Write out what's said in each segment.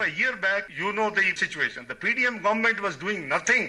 A year back, you know the situation. The PDM government was doing nothing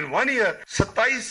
In 1 year, 27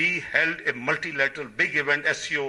we held a multilateral big event, SCO,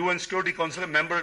UN Security Council member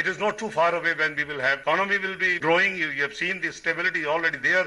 it is not too far away when we will have economy will be growing. You have seen the stability already there.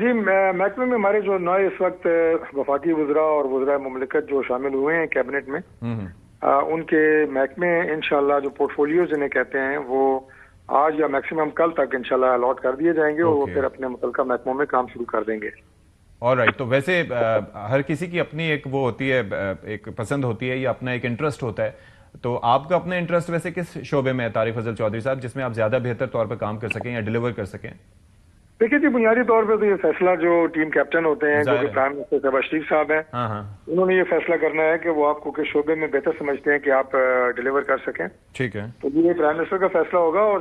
جی محکمے میں ہمارے جو نئے اس وقت وفاقی وزراء اور وزراء مملکت جو شامل ہوئے ہیں کیبنٹ میں، ان کے محکمے انشاءاللہ جو پورٹ فولیوز جنہیں کہتے ہیں وہ آج یا میکسیمم کل تک انشاءاللہ الاٹ کر دیے جائیں گے اور وہ پھر اپنے متعلقہ محکموں میں کام شروع کر دیں گے. آلرائٹ. تو ویسے ہر کسی کی اپنی ایک وہ ہوتی ہے، ایک پسند ہوتی ہے یا اپنا ایک انٹرسٹ ہوتا ہے. تو آپ کا اپنا انٹرسٹ ویسے کس شعبے میں ہے طارق فضل چودھری صاحب، جس میں آپ زیادہ بہتر طور پر کام کر سکیں یا ڈیلیور کر سکیں؟ دیکھیے جی، بنیادی طور پہ تو یہ فیصلہ جو ٹیم کیپٹن ہوتے ہیں جو کہ پرائم منسٹر شہباز شریف صاحب ہیں، انہوں نے یہ فیصلہ کرنا ہے کہ وہ آپ کو کس شعبے میں بہتر سمجھتے ہیں کہ آپ ڈیلیور کر سکیں. ٹھیک ہے. تو یہ پرائم منسٹر کا فیصلہ ہوگا، اور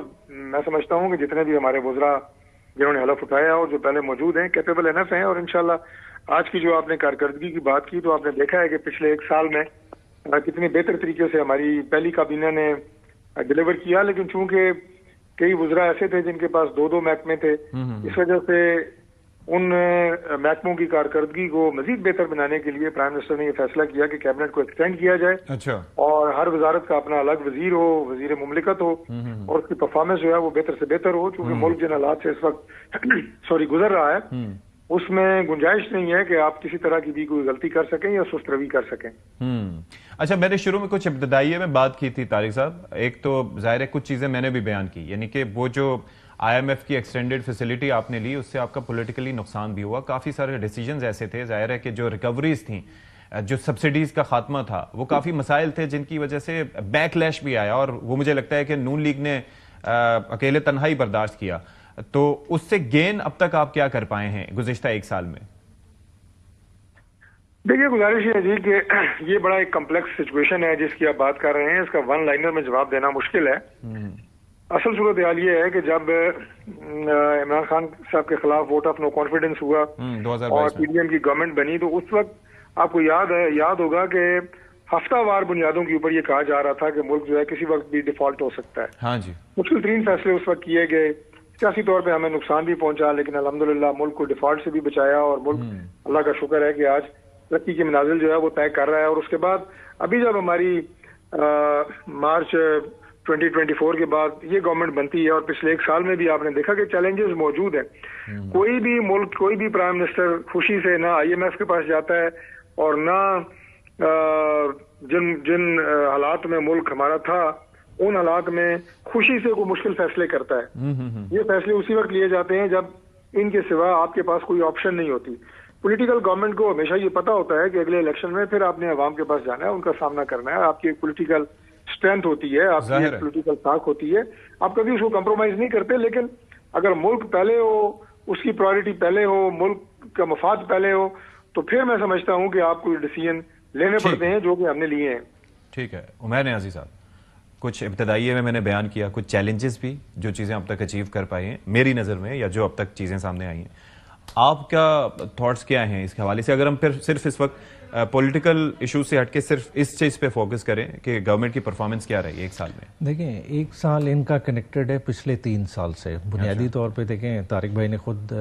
میں سمجھتا ہوں کہ جتنے بھی ہمارے وزراء جنہوں نے حلف اٹھایا اور جو پہلے موجود ہیں کیپیبل انف ہیں. اور انشاءاللہ آج کی جو آپ نے کارکردگی کی بات کی تو آپ نے دیکھا ہے کہ پچھلے ایک سال میں کتنے بہتر طریقے سے ہماری پہلی کابینہ نے ڈیلیور کیا. لیکن چونکہ کئی وزراء ایسے تھے جن کے پاس دو محکمے تھے، اس وجہ سے ان محکموں کی کارکردگی کو مزید بہتر بنانے کے لیے پرائم منسٹر نے یہ فیصلہ کیا کہ کیبنٹ کو ایکسٹینڈ کیا جائے. اچھا. اور ہر وزارت کا اپنا الگ وزیر ہو، وزیر مملکت ہو، اور اس کی پرفارمنس جو ہے وہ بہتر سے بہتر ہو. چونکہ ملک جن حالات سے اس وقت گزر رہا ہے اس میں گنجائش نہیں ہے کہ آپ کسی طرح کی بھی کوئی غلطی کر سکیں یا سست روی کر سکیں. اچھا، میں نے شروع میں کچھ ابتدائیے میں بات کی تھی طارق صاحب. ایک تو ظاہر ہے کچھ چیزیں میں نے بھی بیان کی، یعنی کہ وہ جو آئی ایم ایف کی ایکسٹینڈڈ فیسلٹی آپ نے لی اس سے آپ کا پولیٹیکلی نقصان بھی ہوا. کافی سارے ڈیسیجنز ایسے تھے، ظاہر ہے کہ جو ریکوریز تھیں، جو سبسڈیز کا خاتمہ تھا، وہ کافی مسائل تھے جن کی وجہ سے بیک لیش بھی آیا، اور وہ مجھے لگتا ہے کہ نون لیگ نے اکیلے تنہائی برداشت کیا. تو اس سے گین اب تک آپ کیا کر پائے ہیں گزشتہ ایک سال میں؟ دیکھیے، گزارش یہ ہے جی کہ یہ بڑا ایک کمپلیکس سچویشن ہے جس کی آپ بات کر رہے ہیں. اس کا ون لائنر میں جواب دینا مشکل ہے. اصل صورتحال یہ ہے کہ جب عمران خان صاحب کے خلاف ووٹ آف نو کانفیڈنس ہوا اور پی ڈی ایم کی گورنمنٹ بنی، تو اس وقت آپ کو یاد ہوگا کہ ہفتہ وار بنیادوں کے اوپر یہ کہا جا رہا تھا کہ ملک جو ہے کسی وقت بھی ڈیفالٹ ہو سکتا ہے. ہاں جی. مشکل ترین فیصلے اس وقت کیے گئے. سیاسی طور پہ ہمیں نقصان بھی پہنچا، لیکن الحمدللہ ملک کو ڈیفالٹ سے بھی بچایا، اور ملک اللہ کا شکر ہے کہ آج ترقی کی منازل جو ہے وہ طے کر رہا ہے. اور اس کے بعد ابھی جب ہماری مارچ 2024 کے بعد یہ گورنمنٹ بنتی ہے، اور پچھلے ایک سال میں بھی آپ نے دیکھا کہ چیلنجز موجود ہیں. کوئی بھی ملک، کوئی بھی پرائم منسٹر خوشی سے نہ آئی ایم ایف کے پاس جاتا ہے اور نہ جن حالات میں ملک ہمارا تھا ان حالات میں خوشی سے کوئی مشکل فیصلے کرتا ہے. یہ فیصلے اسی وقت لیے جاتے ہیں جب ان کے سوا آپ کے پاس کوئی آپشن نہیں ہوتی. پولیٹیکل گورنمنٹ کو ہمیشہ یہ پتا ہوتا ہے کہ اگلے الیکشن میں پھر آپ نے عوام کے پاس جانا ہے، ان کا سامنا کرنا ہے. آپ کی ایک پولیٹیکل اسٹرینتھ ہوتی ہے، آپ کی ایک پولیٹیکل طاقت ہوتی ہے، آپ کبھی اس کو کمپرومائز نہیں کرتے. لیکن اگر ملک پہلے ہو، اس کی پرائرٹی پہلے ہو، ملک کا مفاد پہلے ہو، تو پھر میں سمجھتا ہوں کہ آپ کو ڈیسیژن لینے پڑتے ہیں جو کہ ہم نے لیے ہیں. ٹھیک ہے. عمیر نیازی صاحب، کچھ ابتدائیے میں نے بیان کیا کچھ چیلنجز بھی جو چیزیں اب تک اچیو کر پائی ہیں میری نظر میں، یا جو اب تک چیزیں سامنے آئی ہیں. آپ کا تھاٹس کیا ہیں اس کے حوالے سے؟ اگر ہم پھر صرف اس وقت پولیٹیکل ایشو سے ہٹ کے صرف اس چیز پہ فوکس کریں کہ گورنمنٹ کی پرفارمنس کیا رہی ایک سال میں. دیکھیں، ایک سال ان کا کنیکٹڈ ہے پچھلے 3 سال سے. بنیادی طور پہ دیکھیں، طارق بھائی نے خود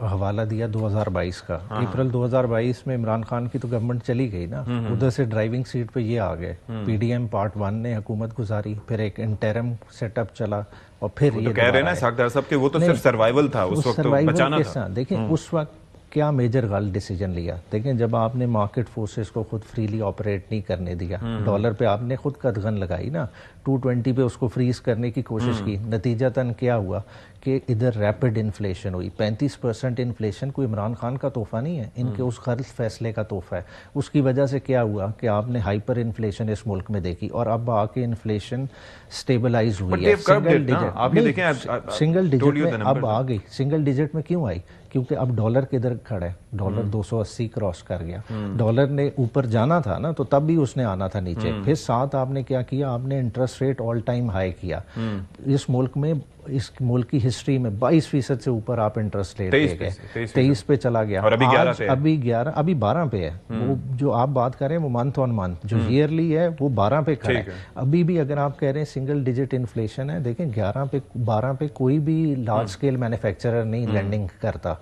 حوالہ دیا 2022 کا. اپریل 2022 میں عمران خان کی تو گورنمنٹ چلی گئی نا، ادھر سے ڈرائیونگ سیٹ پہ یہ آ گئے. پی ڈی ایم پارٹ 1 نے حکومت گزاری، پھر ایک انٹرم سیٹ اپ چلا، اور پھر یہ کہہ رہے ہیں نا ساکھدار صاحب کہ وہ تو صرف سروائیول تھا اس وقت، بچانا تھا. دیکھیں اس وقت کیا میجر غلط ڈیسیجن لیا. دیکھیں، جب آپ نے مارکیٹ فورسز کو خود فریلی آپریٹ نہیں کرنے دیا، ڈالر پہ آپ نے خود قدغن لگائی نا، 220 پہ اس کو فریز کرنے کی کوشش کی، نتیجتاً کیا ہوا کہ ادھر ریپڈ انفلیشن ہوئی. 35% انفلیشن کوئی عمران خان کا تحفہ نہیں ہے، ان کے اس غلط فیصلے کا تحفہ ہے. اس کی وجہ سے کیا ہوا کہ آپ نے ہائپر انفلیشن اس ملک میں دیکھی، اور اب آ کے انفلیشن سٹیبلائز ہوئی ہے. سنگل ڈیجٹ میں اب آ گئی. سنگل ڈیجٹ میں کیوں آئی؟ کیونکہ اب ڈالر کدھر کھڑا ہے، ڈالر 280 کراس کر گیا. ڈالر نے اوپر جانا تھا نا، تو تب بھی اس نے آنا تھا نیچے. پھر ساتھ آپ نے کیا کیا، آپ نے interest rate all time high کیا. اس ملک میں، اس ملک کی ہسٹری میں 22% سے اوپر آپ انٹرسٹ ریٹ لے گئے. 23 پہ چلا گیا، ابھی 11، ابھی 12 پہ ہے. وہ جو آپ بات کر رہے ہیں وہ منتھ آن منتھ جو ایئرلی ہے وہ 12 پہ کھڑا ہے. ابھی بھی اگر آپ کہہ رہے ہیں سنگل ڈیجٹ انفلیشن ہے، دیکھیں 11 پہ 12 پہ کوئی بھی لارج اسکیل مینوفیکچرر نہیں لینڈنگ کرتا.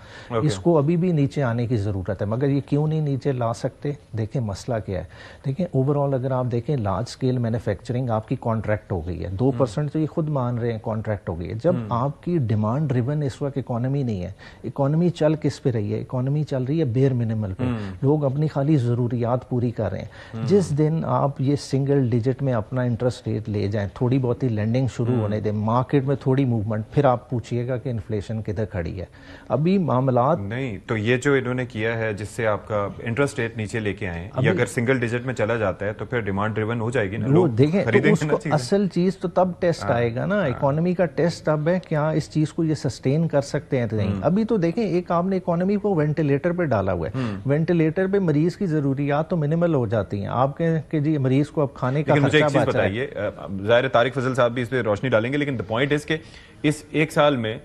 اس کو ابھی بھی نیچے آنے کی ضرورت ہے. مگر یہ کیوں نہیں نیچے لا سکتے؟ دیکھیں مسئلہ کیا ہے. دیکھیں اوور آل اگر آپ دیکھیں لارج اسکیل مینوفیکچرنگ آپ کی کانٹریکٹ ہو گئی ہے. 2% تو یہ خود مان رہے ہیں کانٹریکٹ ہو گئی ہے. جب آپ کی ڈیمانڈ ڈریون اس وقت اکانومی نہیں ہے. اکانومی چل کس پہ رہی ہے؟ اکانومی چل رہی ہے بیئر منیمل پہ. لوگ اپنی خالی ضروریات پوری کر رہے ہیں. جس دن آپ یہ سنگل ڈیجٹ میں اپنا انٹرسٹ ریٹ لے جائیں, تھوڑی بہت ہی لینڈنگ شروع ہونے دیں, مارکیٹ میں تھوڑی موومنٹ, پھر آپ پوچھئے گا کہ انفلیشن کدھر کھڑی ہے. ابھی معاملات نہیں تو یہ جو انہوں نے کیا ہے جس سے آپ کا انٹرسٹ ریٹ نیچے لے کے آئے, یہ اگر سنگل ڈیجٹ میں چلا جاتا ہے تو پھر ڈیمانڈ ڈریون ہو جائے گی نا, لوگ دیکھیں خریدیں اس کو اصل چیز تو تب ٹیسٹ آئے گا نا. اکانومی کا ٹیسٹ تب ہے کیا اس چیز کو یہ سسٹین کر سکتے ہیں نہیں. ابھی تو دیکھیں ایک آپ نے اکانومی کو وینٹیلیٹر پہ ڈالا ہوا ہے, وینٹیلیٹر پہ مریض کی ضروریات تو منیمل ہو جاتی ہیں. آپ کہیں کہ جی مریض کو اب کھانے کا خرچہ بچا ہے. بتائیے, ظاہر طارق فضل صاحب بھی اس پہ روشنی ڈالیں گے, لیکن the point is کہ اس ایک سال میں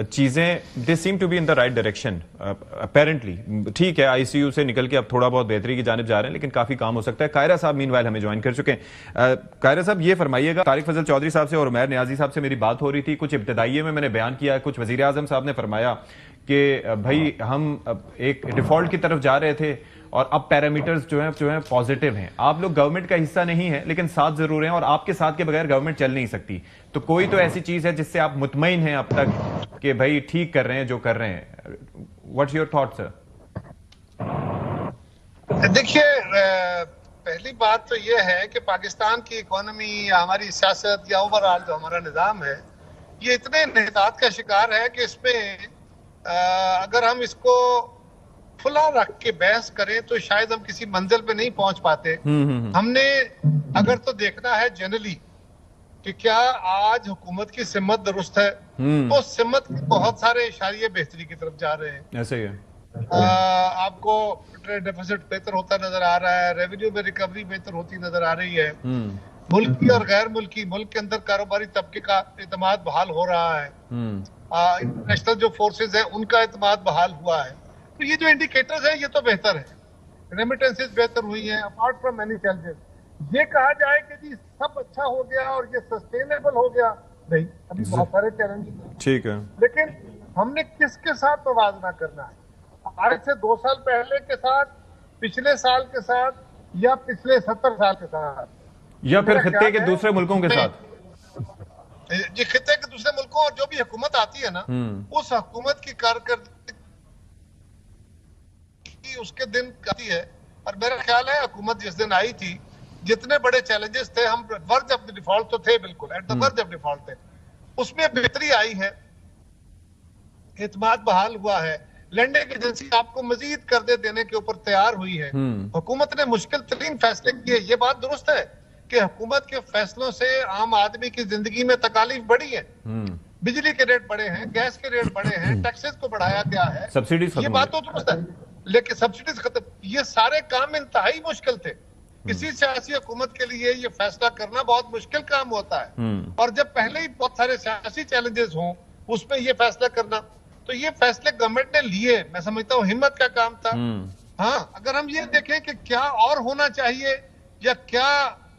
چیزیں they seem to be in the right direction apparently. ٹھیک ہے آئی سی یو سے نکل کے اب تھوڑا بہت بہتری کی جانب جا رہے ہیں, لیکن کافی کام ہو سکتا ہے. قاہرہ صاحب مین وائل ہمیں جوائن کر چکے ہیں. قاہرہ صاحب یہ فرمائیے گا, طارق فضل چودھری صاحب سے اور عمیر نیازی صاحب سے میری بات ہو رہی تھی, کچھ ابتدائیے میں نے بیان کیا, کچھ وزیر اعظم صاحب نے فرمایا کہ بھائی ہم ایک ڈیفالٹ کی طرف جا رہے تھے اور اب پیرامیٹرز جو ہیں پازیٹیو ہیں. آپ لوگ گورنمنٹ کا حصہ نہیں ہیں لیکن ساتھ ضرور ہیں, اور آپ کے ساتھ کے بغیر گورنمنٹ چل نہیں سکتی. تو کوئی تو ایسی چیز ہے جس سے آپ مطمئن ہیں اب تک کہ بھائی ٹھیک کر رہے ہیں جو کر رہے ہیں. واٹس یور تھاٹ سر؟ دیکھیے پہلی بات تو یہ ہے کہ پاکستان کی اکانومی یا ہماری سیاست یا اوور آل جو ہمارا نظام ہے یہ اتنے انحطاط کا شکار ہے کہ اس میں اگر ہم اس کو کھلا رکھ کے بحث کریں تو شاید ہم کسی منزل پہ نہیں پہنچ پاتے. ہم نے اگر تو دیکھنا ہے جنرلی کہ کیا آج حکومت کی سمت درست ہے, تو سمت کے بہت سارے اشاریے بہتری کی طرف جا رہے ہیں. ایسے ہی ہے. آپ کو ٹریڈ ڈیفیسٹ بہتر ہوتا نظر آ رہا ہے, ریونیو میں ریکوری بہتر ہوتی نظر آ رہی ہے, ملکی اور غیر ملکی ملک کے اندر کاروباری طبقے کا اعتماد بحال ہو رہا ہے, انٹرنیشنل جو فورسز ہیں ان کا اعتماد بحال ہوا ہے. تو یہ جو انڈیکیٹرز ہیں یہ تو بہتر ہے, ریمیٹنسز بہتر ہوئی ہیں اپارٹ فرام مینی چیلنجز. یہ کہا جائے کہ جی سب اچھا ہو گیا اور یہ سسٹینیبل ہو گیا, نہیں, ابھی بہت سارے چیلنجز ہیں. ٹھیک ہے, لیکن ہم نے کس کے ساتھ موازنہ کرنا ہے؟ آج سے 2 سال پہلے کے ساتھ, پچھلے سال کے ساتھ, یا پچھلے 70 سال کے ساتھ, یا پھر خطے کے دوسرے ملکوں کے ساتھ؟ جی خطے کے دوسرے ملکوں, اور جو بھی حکومت آتی ہے نا اس حکومت کی کارکردگی اس کے دن آتی ہے. اور میرا خیال ہے حکومت جس دن آئی تھی جتنے بڑے چیلنجز تھے, ہم ورج آف ڈیفالٹ تو تھے, بالکل ایٹ دا ورج آف ڈیفالٹ تھے, اس میں بہتری آئی ہے, اعتماد بحال ہوا ہے, لینڈنگ ایجنسی آپ کو مزید قرضے دینے کے اوپر تیار ہوئی ہے. حکومت نے مشکل ترین فیصلے کیے. یہ بات درست ہے کہ حکومت کے فیصلوں سے عام آدمی کی زندگی میں تکالیف بڑھی ہیں, بجلی کے ریٹ بڑھے ہیں, گیس کے ریٹ بڑھے ہیں, ٹیکسز کو بڑھایا گیا ہے, سبسڈیز ختم, یہ بات تو درست ہے, لیکن سبسڈیز ختم, یہ سارے کام انتہائی مشکل تھے. کسی سیاسی حکومت کے لیے یہ فیصلہ کرنا بہت مشکل کام ہوتا ہے, اور جب پہلے ہی بہت سارے سیاسی چیلنجز ہوں اس میں یہ فیصلہ کرنا, تو یہ فیصلے گورنمنٹ نے لیے, میں سمجھتا ہوں ہمت کا کام تھا. ہاں اگر ہم یہ دیکھیں کہ کیا اور ہونا چاہیے یا کیا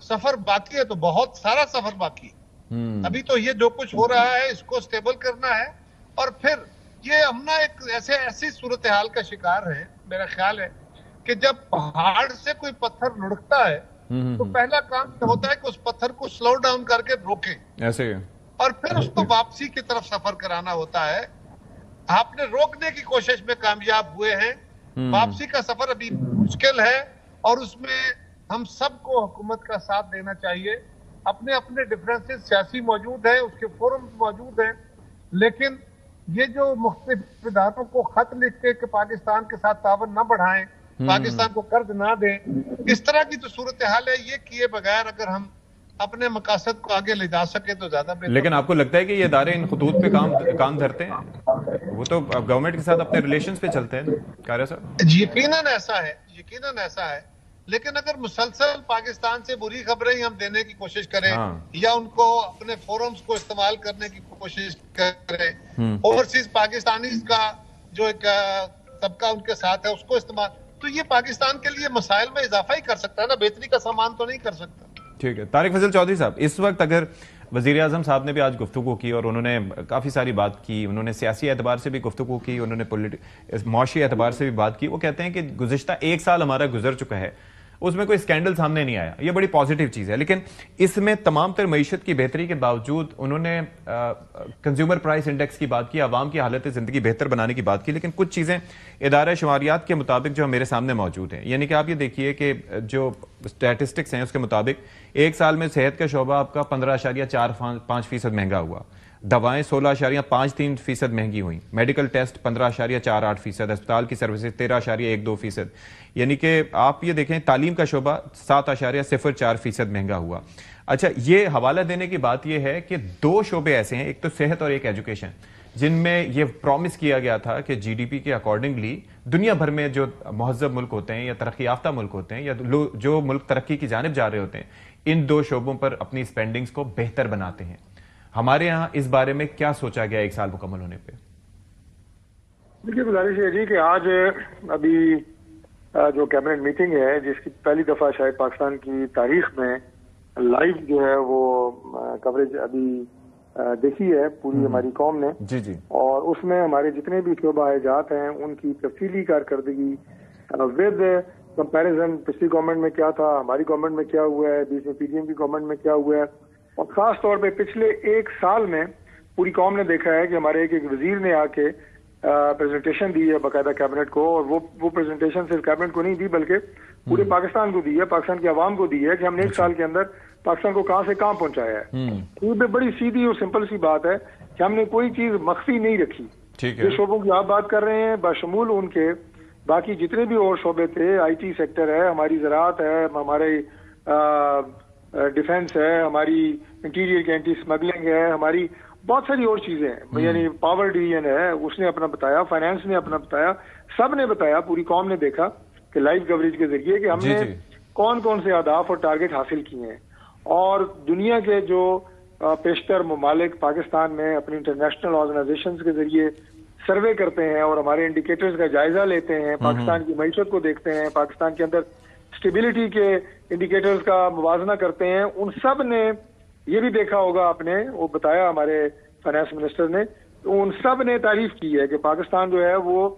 سفر باقی ہے, تو بہت سارا سفر باقی ہے. ابھی تو یہ جو کچھ ہو رہا ہے اس کو سٹیبل کرنا ہے, اور پھر یہ ہم نا ایک ایسی صورتحال کا شکار ہے, میرا خیال ہے کہ جب پہاڑ سے کوئی پتھر لڑکتا ہے تو پہلا کام یہ ہوتا ہے کہ اس پتھر کو سلو ڈاؤن کر کے روکیں, ایسے, اور پھر اس کو واپسی کی طرف سفر کرانا ہوتا ہے. آپ نے روکنے کی کوشش میں کامیاب ہوئے ہیں, واپسی کا سفر ابھی مشکل ہے, اور اس میں ہم سب کو حکومت کا ساتھ دینا چاہیے. اپنے اپنے ڈفرینسز سیاسی موجود ہیں, اس کے فورم موجود ہیں, لیکن یہ جو مختلف اداروں کو خط لکھ کے کہ پاکستان کے ساتھ تعاون نہ بڑھائیں, پاکستان کو قرض نہ دیں, اس طرح کی جو صورتحال ہے, یہ کیے بغیر اگر ہم اپنے مقاصد کو آگے لے جا سکے تو زیادہ بہتر. لیکن آپ کو لگتا ہے کہ یہ ادارے ان خطوط پہ کام دھرتے ہیں؟ وہ تو گورنمنٹ کے ساتھ اپنے ریلیشنز پہ چلتے ہیں قاہرہ صاحب. یقیناً ایسا ہے, یقیناً ایسا ہے, لیکن اگر مسلسل پاکستان سے بری خبریں ہم دینے کی کوشش کریں یا ان کو اپنے فورمز کو استعمال کرنے کی کوشش کریں, اوورسیز پاکستانیز کا جو ایک طبقہ ان کے ساتھ ہے اس کو استعمال, تو یہ پاکستان کے لیے مسائل میں اضافہ ہی کر سکتا ہے نا, بہتری کا سامان تو نہیں کر سکتا. ٹھیک ہے. طارق فضل چودھری صاحب, اس وقت اگر وزیر اعظم صاحب نے بھی آج گفتگو کی اور انہوں نے کافی ساری بات کی, انہوں نے سیاسی اعتبار سے بھی گفتگو کی, انہوں نے معاشی اعتبار سے بھی بات کی, وہ کہتے ہیں کہ گزشتہ 1 سال ہمارا گزر چکا ہے, اس میں کوئی اسکینڈل سامنے نہیں آیا. یہ بڑی پازیٹیو چیز ہے. لیکن اس میں تمام تر معیشت کی بہتری کے باوجود انہوں نے کنزیومر پرائس انڈیکس کی بات کی, عوام کی حالت زندگی بہتر بنانے کی بات کی, لیکن کچھ چیزیں ادارہ شماریات کے مطابق جو میرے سامنے موجود ہیں, یعنی کہ آپ یہ دیکھیے کہ جو اسٹیٹسٹکس ہیں اس کے مطابق ایک سال میں صحت کا شعبہ آپ کا 15.45% مہنگا ہوا, دوائیں 16.53% مہنگی ہوئیں, میڈیکل ٹیسٹ 15.48%, اسپتال کی سروسز 13.12%, یعنی کہ آپ یہ دیکھیں تعلیم کا شعبہ 7.04% مہنگا ہوا. اچھا, یہ حوالہ دینے کی بات یہ ہے کہ دو شعبے ایسے ہیں, ایک تو صحت اور ایک ایجوکیشن, جن میں یہ پرومس کیا گیا تھا کہ جی ڈی پی کے اکارڈنگلی دنیا بھر میں جو مہذب ملک ہوتے ہیں یا ترقی یافتہ ملک ہوتے ہیں یا جو ملک ترقی کی جانب جا رہے ہوتے ہیں, ان دو شعبوں پر اپنی اسپینڈنگز کو بہتر بناتے ہیں. ہمارے یہاں اس بارے میں کیا سوچا گیا ایک سال مکمل ہونے پہ؟ دیکھیے گزارش ہے جی کہ آج ابھی جو کیبنٹ میٹنگ ہے جس کی پہلی دفعہ شاید پاکستان کی تاریخ میں لائیو جو ہے وہ کوریج ابھی دیکھی ہے پوری ہماری قوم نے, جی, اور اس میں ہمارے جتنے بھی شعبہ جات ہیں ان کی تفصیلی کارکردگی ود کمپیریزن پچھلی گورنمنٹ میں کیا تھا, ہماری گورنمنٹ میں کیا ہوا ہے, بیچ میں پی ڈی ایم کی گورنمنٹ میں کیا ہوا ہے, اور خاص طور پہ پچھلے ایک سال میں پوری قوم نے دیکھا ہے کہ ہمارے ایک وزیر نے آ کے پریزنٹیشن دی ہے باقاعدہ کیبنٹ کو, اور وہ پریزنٹیشن صرف کیبنٹ کو نہیں دی بلکہ پورے پاکستان کو دی ہے, پاکستان کی عوام کو دی ہے کہ ہم نے ایک سال کے اندر پاکستان کو کہاں سے کہاں پہنچایا ہے. یہ بڑی سیدھی اور سمپل سی بات ہے کہ ہم نے کوئی چیز مخفی نہیں رکھی. یہ شعبوں کی آپ بات کر رہے ہیں, بشمول ان کے باقی جتنے بھی اور شعبے تھے, آئی ٹی سیکٹر ہے, ہماری زراعت ہے, ہمارے ڈیفینس ہے, ہماری انٹیریئر کی اینٹی اسمگلنگ ہے, ہماری بہت ساری اور چیزیں ہیں, یعنی پاور ڈویژن ہے اس نے اپنا بتایا, فائنانس نے اپنا بتایا, سب نے بتایا, پوری قوم نے دیکھا کہ لائیو کوریج کے ذریعے کہ ہم نے کون کون سے اہداف اور ٹارگٹ حاصل کیے ہیں, اور دنیا کے جو پیشتر ممالک پاکستان میں اپنی انٹرنیشنل آرگنائزیشنز کے ذریعے سروے کرتے ہیں اور ہمارے انڈیکیٹرز کا جائزہ لیتے ہیں, پاکستان کی معیشت کو دیکھتے ہیں, پاکستان کے اندر اسٹیبلٹی کے انڈیکیٹرز کا موازنہ کرتے ہیں, ان سب نے یہ بھی دیکھا ہوگا آپ نے, وہ بتایا ہمارے فائنانس منسٹر نے, ان سب نے تعریف کی ہے کہ پاکستان جو ہے وہ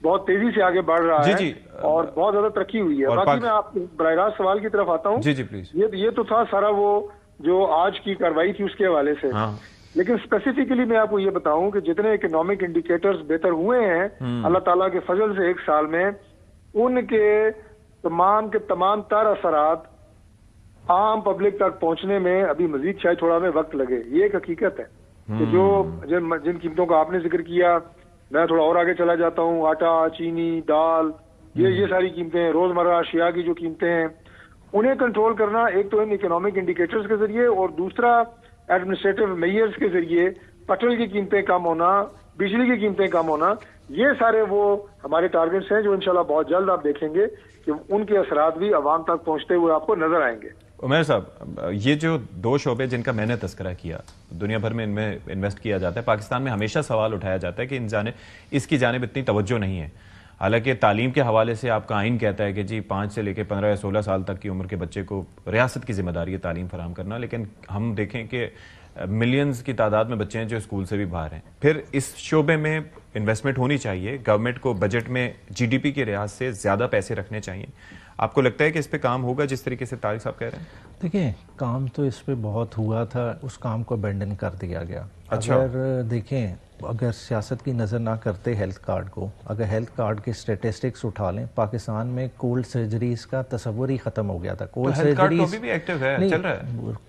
بہت تیزی سے آگے بڑھ رہا ہے اور بہت زیادہ ترقی ہوئی ہے. باقی میں آپ براہ راست سوال کی طرف آتا ہوں. جی پلیز. یہ تو تھا سارا وہ جو آج کی کارروائی تھی اس کے حوالے سے, لیکن اسپیسیفکلی میں آپ کو یہ بتاؤں کہ جتنے اکنامک انڈیکیٹرز بہتر ہوئے ہیں اللہ تعالیٰ کے فضل سے ایک سال میں, ان کے تمام تر اثرات عام پبلک تک پہنچنے میں ابھی مزید شاید تھوڑا میں وقت لگے. یہ ایک حقیقت ہے کہ جو جن قیمتوں کا آپ نے ذکر کیا, میں تھوڑا اور آگے چلا جاتا ہوں, آٹا, چینی, دال, یہ ساری قیمتیں, روزمرہ اشیاء کی جو قیمتیں ہیں انہیں کنٹرول کرنا ایک تو ان اکنامک انڈیکیٹرز کے ذریعے, اور دوسرا ایڈمنسٹریٹو میئرز کے ذریعے پٹرول کی قیمتیں کم ہونا, بجلی کی قیمتیں کم ہونا, یہ سارے وہ ہمارے ٹارگٹس ہیں جو انشاءاللہ بہت جلد آپ دیکھیں گے کہ ان کے اثرات بھی عوام تک پہنچتے ہوئے آپ کو نظر آئیں گے. عمیر صاحب, یہ جو دو شعبے جن کا میں نے تذکرہ کیا, دنیا بھر میں ان میں انویسٹ کیا جاتا ہے, پاکستان میں ہمیشہ سوال اٹھایا جاتا ہے کہ اس کی جانب اتنی توجہ نہیں ہے. حالانکہ تعلیم کے حوالے سے آپ کا آئین کہتا ہے کہ جی 5 سے لے کے 15 یا 16 سال تک کی عمر کے بچے کو ریاست کی ذمہ داری ہے تعلیم فراہم کرنا, لیکن ہم دیکھیں کہ ملینز کی تعداد میں بچے ہیں جو اسکول سے بھی باہر ہیں. پھر اس شعبے میں انویسٹمنٹ ہونی چاہیے, گورنمنٹ کو بجٹ میں جی ڈی پی کے لحاظ سے زیادہ پیسے رکھنے چاہیے. آپ کو لگتا ہے کہ اس پہ کام ہوگا جس طریقے سے طارق صاحب کہہ رہے ہیں؟ دیکھیں, کام تو اس پہ بہت ہوا تھا, اس کام کو ابینڈن کر دیا گیا. اچھا. اگر دیکھیں, اگر سیاست کی نظر نہ کرتے ہیلتھ کارڈ کو, اگر ہیلتھ کارڈ کے اسٹیٹسٹکس اٹھا لیں, پاکستان میں کولڈ سرجریز کا تصور ہی ختم ہو گیا تھا. کولڈ سرجریز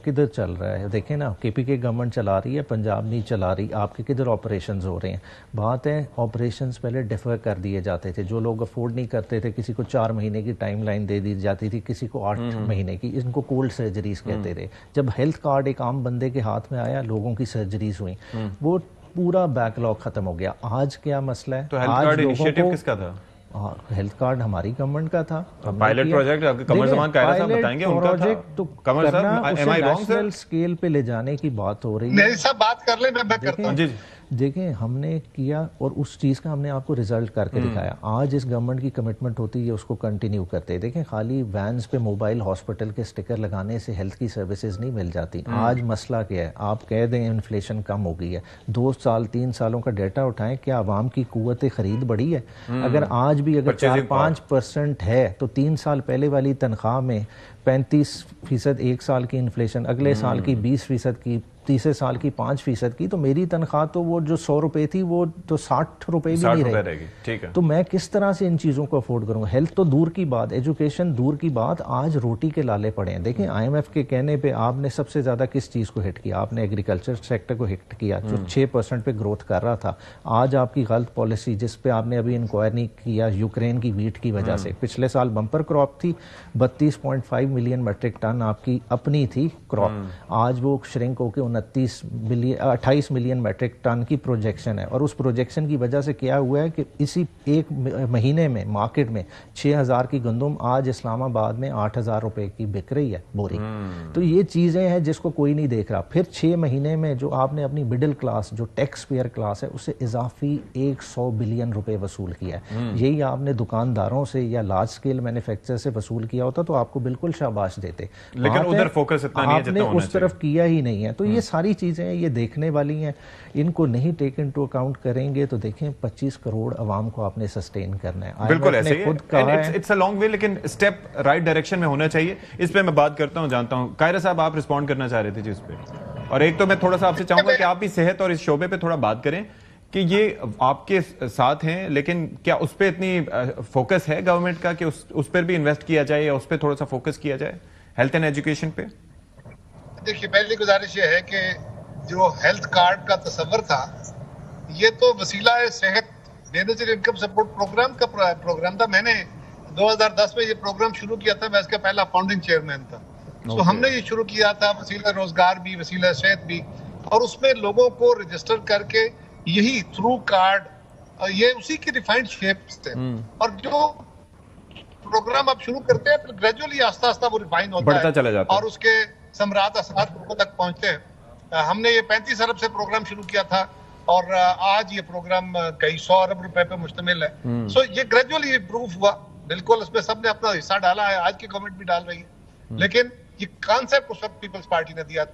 کدھر چل رہا ہے؟ دیکھیں نا, کے پی کے گورنمنٹ چلا رہی ہے, پنجاب نہیں چلا رہی, آپ کے کدھر آپریشنز ہو رہے ہیں؟ بات ہے آپریشنز پہلے ڈیفر کر دیے جاتے تھے, جو لوگ افورڈ نہیں کرتے تھے, کسی کو 4 مہینے کی ٹائم لائن دے دی جاتی تھی, کسی کو 8 مہینے کی, ان کو کولڈ سرجریز کہتے تھے. جب ہیلتھ کارڈ ایک عام بندے کے ہاتھ میں آیا, لوگوں کی سرجریز ہوئیں, وہ پورا بیک لاگ ختم ہو گیا. آج کیا مسئلہ ہے؟ تو ہیلتھ کارڈ انیشیٹو کس کا تھا؟ ہیلتھ کارڈ ہماری گورنمنٹ کا تھا. پائلٹ پروجیکٹ قمر زمان قائرہ صاحب بتائیں گے, ان کا تھا. قمر صاحب, am I wrong sir? National scale پہ لے جانے کی بات ہو رہی ہے. میری صاحب بات کر لیں, میں کرتا ہوں. دیکھیں ہم نے کیا اور اس چیز کا ہم نے آپ کو ریزلٹ کر کے دکھایا. آج اس گورنمنٹ کی کمٹمنٹ ہوتی ہے اس کو کنٹینیو کرتے. دیکھیں خالی وینز پہ موبائل ہاسپٹل کے سٹیکر لگانے سے ہیلتھ کی سروسز نہیں مل جاتی. آج مسئلہ کیا ہے, آپ کہہ دیں انفلیشن کم ہو گئی ہے, 2 سال 3 سالوں کا ڈیٹا اٹھائیں, کیا عوام کی قوت خرید بڑھی ہے؟ اگر آج بھی اگر 4-5% ہے تو 3 سال پہلے والی تنخواہ میں 35% ایک سال کی انفلیشن, اگلے سال کی 20% کی, تیسرے سال کی 5% کی, تو میری تنخواہ تو وہ جو 100 روپے تھی وہ تو 60 روپے بھی نہیں رہے گی. ٹھیک ہے, تو میں کس طرح سے ان چیزوں کو افورڈ کروں گا؟ ہیلتھ تو دور کی بات, ایجوکیشن دور کی بات, آج روٹی کے لالے پڑے ہیں. دیکھیں IMF کے کہنے پہ آپ نے سب سے زیادہ کس چیز کو ہٹ کیا؟ آپ نے ایگریکلچر سیکٹر کو ہٹ کیا جو 6% پہ گروتھ کر رہا تھا. آج آپ کی غلط پالیسی جس پہ آپ نے ابھی انکوائری کیا یوکرین کی ویٹ کی وجہ سے, پچھلے سال بمپر کراپ تھی, 32.5 ملین میٹرک ٹن آپ کی اپنی تھی کراپ, آج وہ شرنک ہو کے 28 ملین میٹرک ٹن کی پروجیکشن ہے. اور اس پروجیکشن کی وجہ سے کیا ہوا ہے کہ اسی ایک مہینے میں مارکیٹ میں 6,000 کی گندم آج اسلام آباد میں 8,000 روپے کی بک رہی ہے بوری. تو یہ چیزیں ہیں جس کو کوئی نہیں دیکھ رہا. پھر 6 مہینے میں جو آپ نے اپنی مڈل کلاس جو ٹیکس پیئر کلاس ہے اسے اضافی 100 بلین روپے وصول کیا ہے. یہی آپ نے دکانداروں سے یا لارج اسکیل مینوفیکچر سے وصول کیا ہوتا تو آپ کو بالکل شاباش دیتے, لیکن ادھر فوکس اتنا نہیں ہے آپ نے اس طرف کیا ہی نہیں ہے. تو یہ ساری چیزیں یہ دیکھنے والی ہیں, ان کو نہیں ٹیک انٹو اکاؤنٹ کریں گے تو دیکھیں 25 کروڑ عوام کو آپ نے سسٹین کرنا ہے. بالکل ایسے ہی ہے, اٹس اے لانگ وے, لیکن اسٹیپ رائٹ ڈائریکشن میں ہونا چاہیے. اس پہ میں بات کرتا ہوں, جانتا ہوں قاہرہ صاحب آپ رسپونڈ کرنا چاہ رہے تھے جی اس پہ. اور ایک تو میں تھوڑا سا آپ سے چاہوں گا کہ آپ بھی صحت اور اس شعبے پہ تھوڑا بات کریں کہ یہ آپ کے ساتھ ہیں, لیکن کیا اس پہ اتنی فوکس ہے گورنمنٹ کا کہ اس پر بھی انویسٹ کیا جائے یا اس پہ تھوڑا سا فوکس کیا جائے ہیلتھ اینڈ ایجوکیشن پہ؟ دیکھیے پہلی گزارش یہ ہے کہ جو ہیلتھ کارڈ کا تصور تھا یہ تو وسیلہ صحت مینیجر انکم سپورٹ پروگرام کا پروگرام تھا. میں نے 2010 میں یہ پروگرام شروع کیا تھا, میں اس کا پہلا فاؤنڈنگ چیئرمین تھا. تو ہم نے یہ شروع کیا تھا وسیلہ روزگار بھی, وسیلہ صحت بھی, اور اس میں لوگوں کو رجسٹر کر کے یہی تھرو کارڈ یہ اسی کی ریفائنڈ شیپس تھے. اور جو پروگرام آپ شروع کرتے ہیں پھر گریجولی آہستہ آہستہ وہ ریفائن ہوتا ہے اور اس کے ثمرات اثرات لوگوں تک پہنچتے ہیں. ہم نے یہ 35 ارب سے پروگرام شروع کیا تھا اور آج یہ پروگرام کئی 100 ارب روپے پہ مشتمل ہے. سو یہ گریجولی امپروو ہوا, بالکل اس میں سب نے اپنا حصہ ڈالا ہے, آج کی گورنمنٹ بھی ڈال رہی ہے, لیکن یہ کانسیپٹ اس وقت پیپلز پارٹی نے دیا,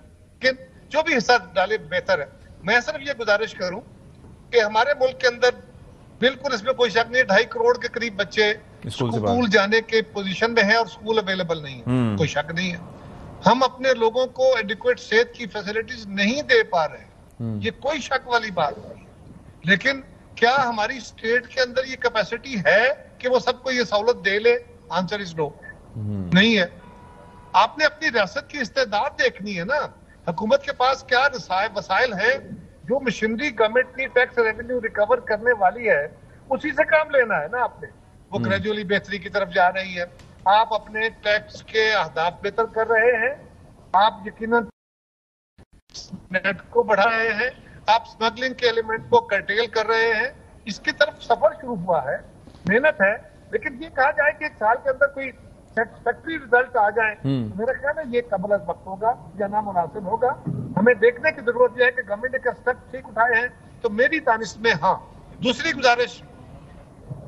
لیکن جو بھی حصہ ڈالے بہتر ہے. میں صرف یہ گزارش کروں کہ ہمارے ملک کے اندر بالکل اس میں کوئی شک نہیں, 2.5 کروڑ کے قریب بچے اسکول جانے کے پوزیشن میں ہیں اور اسکول اویلیبل نہیں ہے, کوئی شک نہیں ہے. ہم اپنے لوگوں کو ایڈیکویٹ صحت کی فیسلٹیز نہیں دے پا رہے ہیں, یہ کوئی شک والی بات نہیں. لیکن کیا ہماری اسٹیٹ کے اندر یہ کیپیسٹی ہے کہ وہ سب کو یہ سہولت دے لے؟ آنسر از نو, نہیں ہے. آپ نے اپنی ریاست کی استعداد دیکھنی ہے نا. حکومت کے پاس کیا وسائل ہیں, جو مشینری گورنمنٹ کی ٹیکس ریونیو ریکور کرنے والی ہے اسی سے کام لینا ہے نا آپ نے. وہ گریجولی بہتری کی طرف جا رہی ہے. آپ اپنے ٹیکس کے اہداف بہتر کر رہے ہیں, آپ یقیناً نیٹ کو بڑھا رہے ہیں, آپ اسمگلنگ کے ایلیمنٹ کو کرٹیل کر رہے ہیں. اس کی طرف سفر شروع ہوا ہے, محنت ہے. لیکن یہ کہا جائے کہ ایک سال کے اندر کوئی سیٹسفیکٹری ریزلٹ آ جائیں, میرا خیال ہے یہ قبل از وقت ہوگا یا نامناسب ہوگا. ہمیں دیکھنے کی ضرورت یہ ہے کہ گورنمنٹ نے کیا اسٹیپ ٹھیک اٹھائے ہیں. تو میری دانش میں ہاں. دوسری گزارش,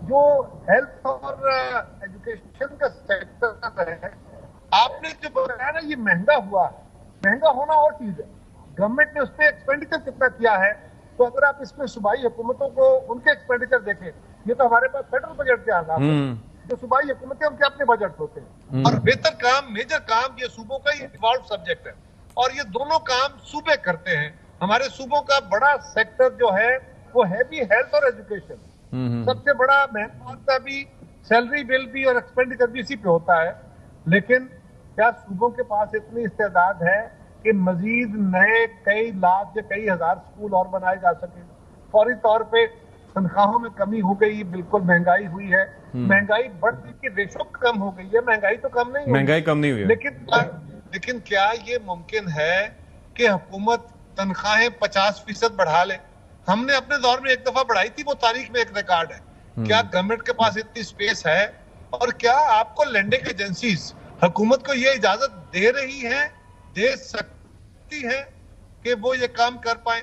جو ہیلتھ اور ایجوکیشن کا سیکٹر ہے, آپ نے جو بتایا نا یہ مہنگا ہوا ہے, مہنگا ہونا اور چیز ہے. گورنمنٹ نے اس پہ ایکسپینڈیچر کتنا کیا ہے, تو اگر آپ اس میں صوبائی حکومتوں کو ان کے ایکسپینڈیچر دیکھیں, یہ تو ہمارے پاس فیڈرل بجٹ کے آغاز ہے, جو صوبائی حکومتیں ان کے اپنے بجٹ ہوتے ہیں, اور بہتر کام میجر کام یہ صوبوں کا ہی ایوالو سبجیکٹ ہے, اور یہ دونوں کام صوبے کرتے ہیں. ہمارے صوبوں کا بڑا سیکٹر جو ہے وہ ہے بھی ہیلتھ اور ایجوکیشن. سب سے بڑا مہنگا بھی, سیلری بل بھی اور ایکسپینڈیچر بھی اسی پہ ہوتا ہے. لیکن کیا صوبوں کے پاس اتنی استعداد ہے کہ مزید نئے کئی لاکھ یا کئی ہزار اسکول اور بنائے جا سکے؟ فوری طور پہ تنخواہوں میں کمی ہو گئی, بالکل مہنگائی ہوئی ہے, مہنگائی بڑھنے کی ریشو کم ہو گئی ہے, مہنگائی تو کم نہیں ہوئی, مہنگائی کم نہیں ہوئی. لیکن کیا یہ ممکن ہے کہ حکومت تنخواہیں 50% بڑھا لے؟ ہم نے اپنے دور میں ایک دفعہ بڑھائی تھی, وہ تاریخ میں ایک ریکارڈ ہے. کیا گورنمنٹ کے پاس اتنی سپیس ہے, اور کیا آپ کو لینڈنگ ایجنسیز حکومت کو یہ اجازت دے رہی ہیں, دے سکتی ہیں کہ وہ یہ کام کر پائیں؟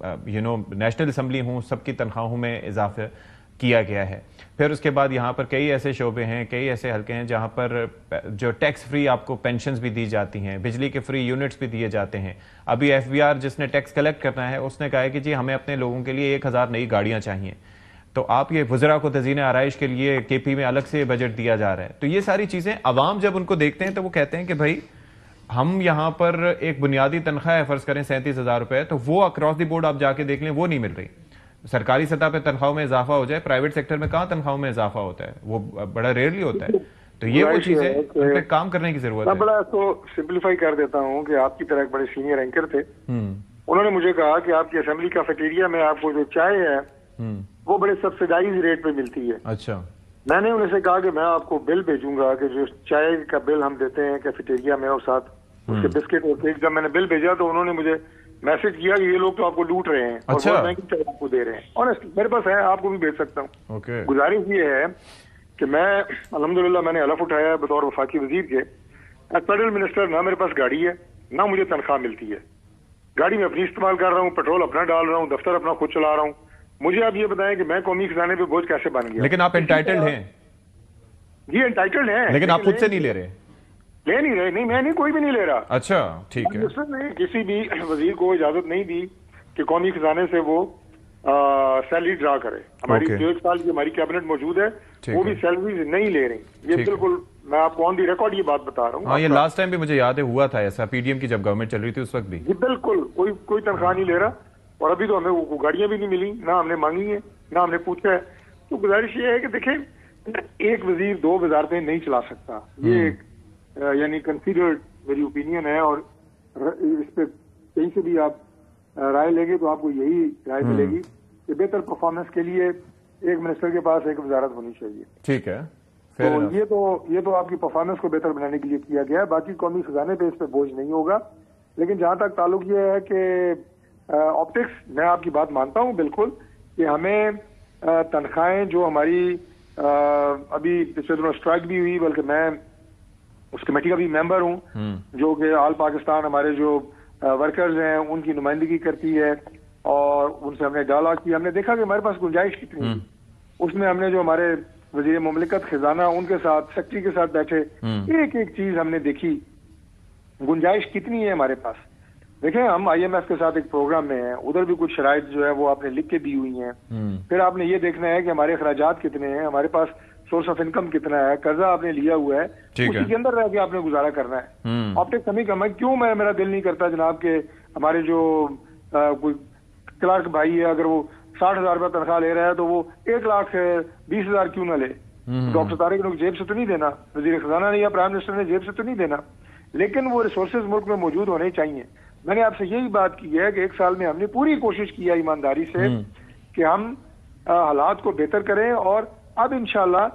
نیشنل اسمبلی ہوں سب کی تنخواہوں میں اضافہ کیا گیا ہے. پھر اس کے بعد یہاں پر کئی ایسے شعبے ہیں, کئی ایسے حلقے ہیں جہاں پر جو ٹیکس فری آپ کو پینشنز بھی دی جاتی ہیں, بجلی کے فری یونٹس بھی دیے جاتے ہیں. ابھی ایف بی آر جس نے ٹیکس کلیکٹ کرنا ہے اس نے کہا ہے کہ جی ہمیں اپنے لوگوں کے لیے 1000 نئی گاڑیاں چاہیے. تو آپ یہ وزراء کو تزئین آرائش کے لیے کے پی میں الگ سے بجٹ دیا جا رہا ہے. تو یہ ساری چیزیں عوام جب ان کو دیکھتے ہیں تو وہ کہتے ہیں کہ بھائی ہم یہاں پر ایک بنیادی تنخواہ ہے فرض کریں 37,000 روپے, تو وہ اکراس دی بورڈ آپ جا کے دیکھ لیں وہ نہیں مل رہی. سرکاری سطح پہ تنخواہوں میں اضافہ ہو جائے, پرائیویٹ سیکٹر میں کہاں تنخواہوں میں اضافہ ہوتا ہے, وہ بڑا ریئرلی ہوتا ہے. تو یہ وہ چیزیں ان پہ کام کرنے کی ضرورت ہے. میں بڑا اس کو سمپلیفائی کر دیتا ہوں کہ آپ کی طرح ایک بڑے سینئر اینکر تھے, انہوں نے مجھے کہا کہ آپ کی اسمبلی کیفیٹیریا میں آپ کو جو چائے ہے وہ بڑے سبسڈائز ریٹ پہ ملتی ہے. اچھا. میں نے انہیں سے کہا کہ میں آپ کو بل بھیجوں گا کہ جو چائے کا بل ہم دیتے ہیں کیفیٹیریا میں اور ساتھ اس کے بسکٹ اور کیک, جب میں نے بل بھیجا تو انہوں نے مجھے میسج کیا کہ یہ لوگ تو آپ کو لوٹ رہے ہیں اور بہت مہنگی چائے آپ کو دے رہے ہیں. آنےسٹ میرے پاس ہے, آپ کو بھی بھیج سکتا ہوں. گزارش یہ ہے کہ میں الحمدللہ میں نے حلف اٹھایا بطور وفاقی وزیر کے, ایز فیڈرل منسٹر نہ میرے پاس گاڑی ہے نہ مجھے تنخواہ ملتی ہے. گاڑی میں اپنی استعمال کر رہا ہوں, پیٹرول اپنا ڈال رہا ہوں, دفتر اپنا خود چلا رہا ہوں. مجھے آپ یہ بتائیں کہ میں قومی خزانے پہ بوجھ کیسے بن گیا. لیکن آپ انٹائٹلڈ ہیں. جی انٹائٹلڈ ہیں, لیکن آپ خود سے نہیں لے رہے. لے نہیں رہے. نہیں میں نہیں, کوئی بھی نہیں لے رہا. اچھا ٹھیک ہے. منسٹر نے کسی بھی وزیر کو اجازت نہیں دی کہ قومی خزانے سے وہ سیلری ڈرا کرے. ہماری جو 1 سال کی ہماری کیبنٹ موجود ہے وہ بھی سیلریز نہیں لے رہی. یہ بالکل میں آپ کو آن دی ریکارڈ یہ بات بتا رہا ہوں. ہاں یہ لاسٹ ٹائم بھی مجھے یاد ہے ہوا تھا ایسا, پی ڈی ایم کی جب گورنمنٹ چل رہی تھی اس وقت بھی. جی بالکل کوئی تنخواہ نہیں لے رہا, اور ابھی تو ہمیں وہ گاڑیاں بھی نہیں ملی, نہ ہم نے مانگی ہیں نہ ہم نے پوچھا ہے. تو گزارش یہ ہے کہ دیکھیں ایک وزیر 2 وزارتیں نہیں چلا سکتا. یہ ایک یعنی کنسیڈرڈ میری اوپینین ہے, اور اس پہ کہیں سے بھی آپ رائے لیں گے تو آپ کو یہی رائے ملے گی کہ بہتر پرفارمنس کے لیے ایک منسٹر کے پاس ایک وزارت ہونی چاہیے. ٹھیک ہے. تو یہ تو آپ کی پرفارمنس کو بہتر بنانے کے لیے کیا گیا ہے. باقی قومی خزانے پہ اس پہ بوجھ نہیں ہوگا. لیکن جہاں تک تعلق یہ ہے کہ آپٹکس, میں آپ کی بات مانتا ہوں بالکل کہ ہمیں تنخواہیں جو ہماری ابھی پچھلے دنوں اسٹرائک بھی ہوئی, بلکہ میں اس کمیٹی کا بھی ممبر ہوں جو کہ آل پاکستان ہمارے جو ورکرز ہیں ان کی نمائندگی کرتی ہے, اور ان سے ہم نے ڈائلاگ کیا. ہم نے دیکھا کہ ہمارے پاس گنجائش کتنی ہے. اس میں ہم نے جو ہمارے وزیر مملکت خزانہ ان کے ساتھ سیکٹری کے ساتھ بیٹھے, ایک ایک چیز ہم نے دیکھی, گنجائش کتنی ہے ہمارے پاس. دیکھیں ہم آئی ایم ایف کے ساتھ ایک پروگرام میں ہیں, ادھر بھی کچھ شرائط جو ہے وہ آپ نے لکھ کے دی ہوئی ہیں. پھر آپ نے یہ دیکھنا ہے کہ ہمارے اخراجات کتنے ہیں, ہمارے پاس سورس آف انکم کتنا ہے, قرضہ آپ نے لیا ہوا ہے, اسی کے اندر رہ کے آپ نے گزارا کرنا ہے. آپٹکس ہمیں کم ہے. کیوں میرا دل نہیں کرتا جناب کہ ہمارے جو کوئی کلرک بھائی ہے اگر وہ 60,000 روپے تنخواہ لے رہا ہے تو وہ 1,20,000 کیوں نہ لے. ڈاکٹر طارق نے جیب سے تو نہیں دینا, وزیر خزانہ نے یا پرائم منسٹر نے جیب سے تو نہیں دینا, لیکن وہ ریسورسز ملک میں موجود ہونے چاہیے. میں نے آپ سے یہی بات کی ہے کہ 1 سال میں ہم نے پوری کوشش کی ہے ایمانداری سے کہ ہم حالات کو بہتر کریں, اور اب انشاءاللہ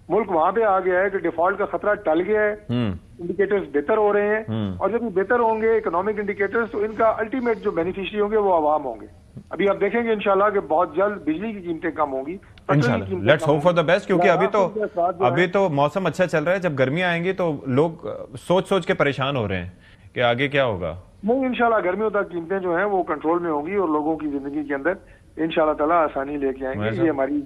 ملک وہاں پہ آ گیا ہے کہ ڈیفالٹ کا خطرہ ٹل گیا ہے, انڈیکیٹرز بہتر ہو رہے ہیں, اور جب یہ بہتر ہوں گے اکنامک انڈیکیٹرز تو ان کا الٹیمیٹ جو بینیفیشری ہوں گے وہ عوام ہوں گے. ابھی آپ دیکھیں گے انشاءاللہ کہ بہت جلد بجلی کی قیمتیں کم ہوں گی. Let's hope for the best, کیونکہ ابھی تو موسم اچھا چل رہا ہے. جب گرمیاں آئیں گی تو لوگ سوچ کے پریشان ہو رہے ہیں کہ آگے کیا ہوگا. نہیں انشاءاللہ گرمیوں تک قیمتیں جو ہیں وہ کنٹرول میں ہوں گی, اور لوگوں کی زندگی کے اندر انشاءاللہ تعالیٰ آسانی لے کے آئیں گے. یہ ہماری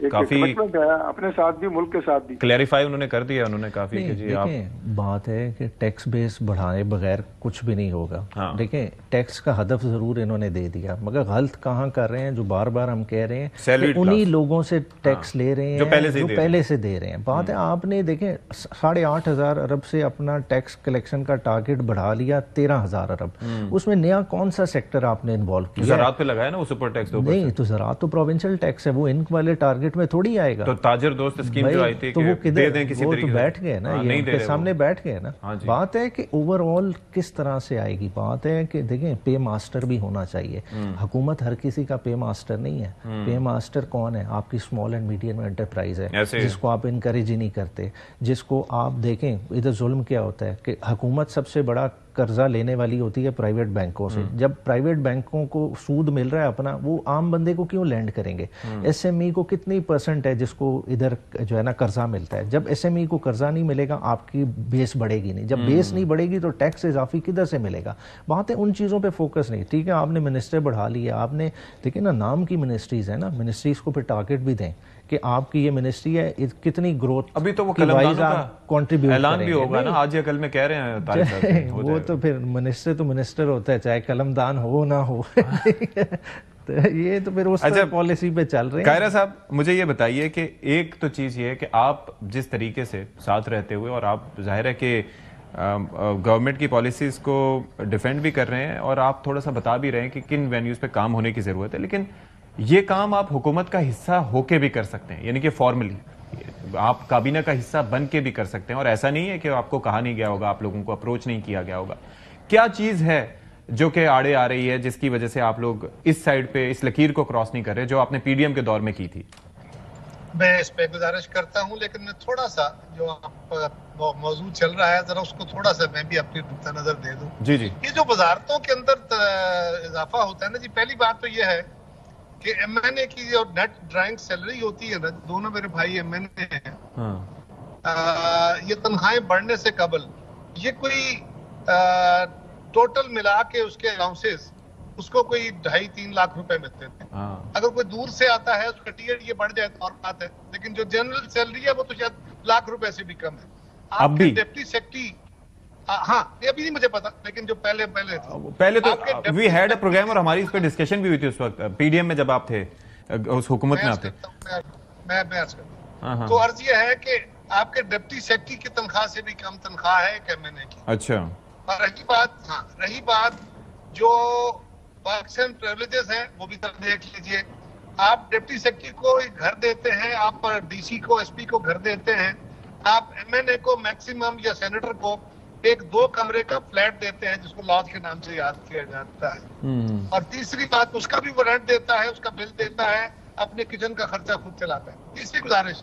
کافی اپنے ساتھ بھی ملک کے ساتھ بھی کلیریفائی انہوں نے کر دیا. انہوں نے کافی کہ جی آپ بات ہے کہ ٹیکس بیس بڑھائے بغیر کچھ بھی نہیں ہوگا. دیکھیں ٹیکس کا ہدف ضرور انہوں نے دے دیا, مگر غلط کہاں کر رہے ہیں جو بار بار ہم کہہ رہے ہیں انہی لوگوں سے ٹیکس لے رہے ہیں جو پہلے سے دے رہے ہیں. بات ہے آپ نے دیکھیں 8,500 ارب سے اپنا ٹیکس کلیکشن کا ٹارگٹ بڑھا لیا 13,000 ارب. اس میں نیا کون سا سیکٹر آپ نے انوالو کیا؟ زراعت پہ لگایا نا وہ سپر ٹیکس. نہیں تو زراعت تو پروونشل ٹیکس ہے, وہ ان والے ٹارگٹ میں تھوڑی آئے گا. تو تاجر دوست اسکیم جو آئی تھی تو وہ کدھر, وہ تو بیٹھ گئے نا, یہ ان کے سامنے بیٹھ گئے نا. بات ہے کہ اوور آل کس طرح سے آئے گی. بات ہے کہ دیکھیں پے ماسٹر بھی ہونا چاہیے. حکومت ہر کسی کا پے ماسٹر نہیں ہے. پے ماسٹر کون ہے؟ آپ کی اسمال اینڈ میڈیم انٹرپرائز ہے, جس کو آپ انکریج ہی نہیں کرتے, جس کو آپ دیکھیں ادھر ظلم کیا ہوتا ہے کہ حکومت سب سے بڑا قرضہ لینے والی ہوتی ہے پرائیویٹ بینکوں سے. جب پرائیویٹ بینکوں کو سود مل رہا ہے اپنا, وہ عام بندے کو کیوں لینڈ کریں گے؟ ایس ایم ای کو کتنی پرسنٹ ہے جس کو ادھر جو ہے نا قرضہ ملتا ہے؟ جب ایس ایم ای کو قرضہ نہیں ملے گا آپ کی بیس بڑھے گی نہیں, جب بیس نہیں بڑھے گی تو ٹیکس اضافی کدھر سے ملے گا؟ بات ہے ان چیزوں پہ فوکس نہیں. ٹھیک ہے آپ نے منسٹر بڑھا لیا, آپ نے دیکھیں نا نام کی منسٹریز ہیں نا, منسٹریز کو پھر ٹارگٹ بھی دیں کہ آپ کی یہ منسٹری ہے کتنی گروتھ ابھی تو وہ اعلان بھی ہوگا نا آج یا کل میں کہہ رہے ہیں. وہ تو پھر منسٹر ہوتا ہے چاہے قلمدان ہو نہ ہو. یہ تو پھر اس پالیسی پہ چل رہے ہیں. قاہرہ صاحب مجھے یہ بتائیے کہ ایک تو چیز یہ ہے کہ آپ جس طریقے سے ساتھ رہتے ہوئے, اور آپ ظاہر ہے کہ گورنمنٹ کی پالیسیز کو ڈیفینڈ بھی کر رہے ہیں اور آپ تھوڑا سا بتا بھی رہے ہیں کہ کن وینیوز پہ کام ہونے کی ضرورت ہے, لیکن یہ کام آپ حکومت کا حصہ ہو کے بھی کر سکتے ہیں, یعنی کہ فارملی آپ کابینہ کا حصہ بن کے بھی کر سکتے ہیں, اور ایسا نہیں ہے کہ آپ کو کہا نہیں گیا ہوگا, آپ لوگوں کو اپروچ نہیں کیا گیا ہوگا. کیا چیز ہے جو کہ آڑے آ رہی ہے جس کی وجہ سے آپ لوگ اس سائڈ پہ اس لکیر کو کراس نہیں کر رہے جو آپ نے پی ڈی ایم کے دور میں کی تھی؟ میں اس پہ گزارش کرتا ہوں, لیکن میں تھوڑا سا جو موضوع چل رہا ہے ذرا اس کو تھوڑا سا میں بھی اپنی نقطہ نظر دے دوں. جی جی. یہ جو وزارتوں کے اندر اضافہ ہوتا ہے نا جی, پہلی بات تو یہ ہے کہ ایم این اے کی جو نیٹ ڈرائنگ سیلری ہوتی ہے نا, دونوں میرے بھائی ایم این اے ہیں, یہ تنخواہیں بڑھنے سے قبل یہ کوئی ٹوٹل ملا کے اس کے الاؤنسز اس کو کوئی 2.5-3 لاکھ روپے ملتے تھے. اگر کوئی دور سے آتا ہے اس کا ٹی ایڈ یہ بڑھ جائے تو اور بات ہے, لیکن جو جنرل سیلری ہے وہ تو شاید لاکھ روپے سے بھی کم ہے. آپ کے ڈپٹی سیکرٹری, ہاں یہ ابھی نہیں مجھے پتا, لیکن جو پہلے تو وی ہیڈ اے پروگرام اور ہماری اس پہ ڈسکشن بھی ہوئی تھی اس وقت پی ڈی ایم میں جب آپ تھے اس حکومت میں. آپ تھے میں عرض کرتا ہوں تو عرض یہ ہے کہ آپ کے ڈپٹی سیکرٹری کی تنخواہ سے بھی کم تنخواہ ہے ایک ایم این اے کی. اچھا. اور رہی بات جو پاکستان پریولیجز ہیں وہ بھی طرف دیکھ لیجئے. آپ ڈپٹی سیکرٹری کو گھر دیتے ہیں, آپ ڈی سی کو ایس پی کو گھر دیتے ہیں, آپ ایم این اے کو میکسیمم یا سینیٹر کو ایک 2 کمرے کا فلیٹ دیتے ہیں جس کو لاج کے نام سے یاد کیا جاتا ہے. اور تیسری بات اس کا بھی وہ رینٹ دیتا ہے, اس کا بل دیتا ہے, اپنے کچن کا خرچہ خود چلاتا ہے. تیسری گزارش,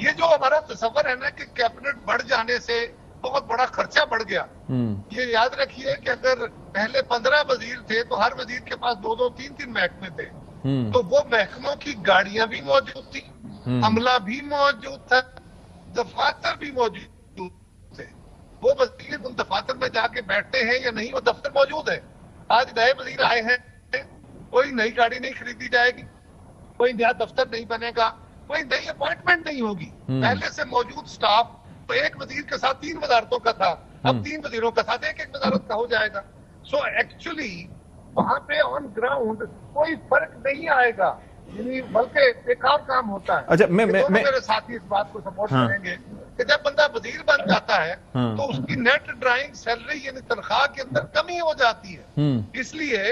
یہ جو ہمارا تصور ہے نا کہ کیبنٹ بڑھ جانے سے بہت بڑا خرچہ بڑھ گیا, یہ یاد رکھیے کہ اگر پہلے 15 وزیر تھے تو ہر وزیر کے پاس 2-2, 3-3 محکمے تھے, تو وہ محکموں کی گاڑیاں بھی موجود تھی, عملہ بھی موجود تھا, دفاتر بھی موجود تھے. وہ وزیر ان دفاتر میں جا کے بیٹھتے ہیں یا نہیں, وہ دفتر موجود ہے. آج نئے وزیر آئے ہیں, کوئی نئی گاڑی نہیں خریدی جائے گی, کوئی نیا دفتر نہیں بنے گا, کوئی نئی اپوائنٹمنٹ نہیں ہوگی. پہلے سے موجود سٹاف تو ایک وزیر کے ساتھ 3 وزارتوں کا تھا, اب 3 وزیروں کا ساتھ ایک وزارت کا ہو جائے گا. سو ایکچولی وہاں پہ آن گراؤنڈ کوئی فرق نہیں آئے گا, یعنی بلکہ بیکار کام ہوتا ہے. اچھا, میرے ساتھی اس بات کو سپورٹ کریں گے کہ جب بندہ وزیر بن جاتا ہے تو اس کی نیٹ ڈرائنگ سیلری یعنی تنخواہ کے اندر کمی ہو جاتی ہے, اس لیے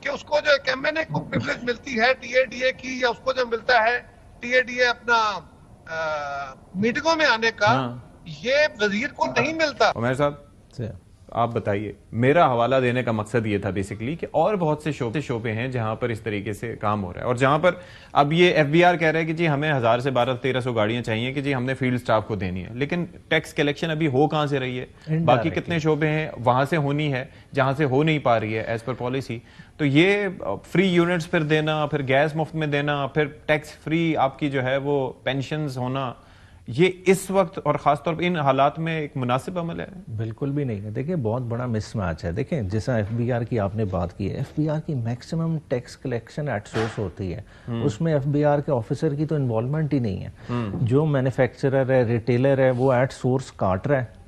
کہ اس کو جو ایک ایم این اے کو پریولیج ملتی ہے ٹی اے ڈی اے کی, یا اس کو جو ملتا ہے ٹی اے ڈی اے اپنا میٹنگوں میں آنے کا, یہ وزیر کو نہیں ملتا. عمیر صاحب آپ بتائیے, میرا حوالہ دینے کا مقصد یہ تھا بیسیکلی کہ اور بہت سے شعبے ہیں جہاں پر اس طریقے سے کام ہو رہا ہے, اور جہاں پر اب یہ ایف بی آر کہہ رہا ہے کہ جی ہمیں 1000 سے 1200-1300 گاڑیاں چاہیے کہ جی ہم نے فیلڈ سٹاف کو دینی ہے, لیکن ٹیکس کلیکشن ابھی ہو کہاں سے رہی ہے؟ باقی کتنے شعبے ہیں وہاں سے ہونی ہے جہاں سے ہو نہیں پا رہی ہے ایز پر پالیسی. تو یہ فری یونٹس پھر دینا, پھر گیس مفت میں دینا, پھر ٹیکس فری آپ کی جو ہے وہ پینشنز ہونا, یہ اس وقت اور خاص طور پر ان حالات میں ایک مناسب عمل ہے؟ بالکل بھی نہیں ہے. دیکھیں بہت بڑا مس میچ ہے. دیکھیں جیسا ایف بی آر کی آپ نے بات کی ہے, ایف بی آر کی maximum tax collection at source ہوتی ہے, اس میں ایف بی آر کے آفیسر کی تو انوالومنٹ ہی نہیں ہے. جو مینوفیکچرر ہے, ریٹیلر ہے, وہ ایٹ سورس کاٹ رہا ہے,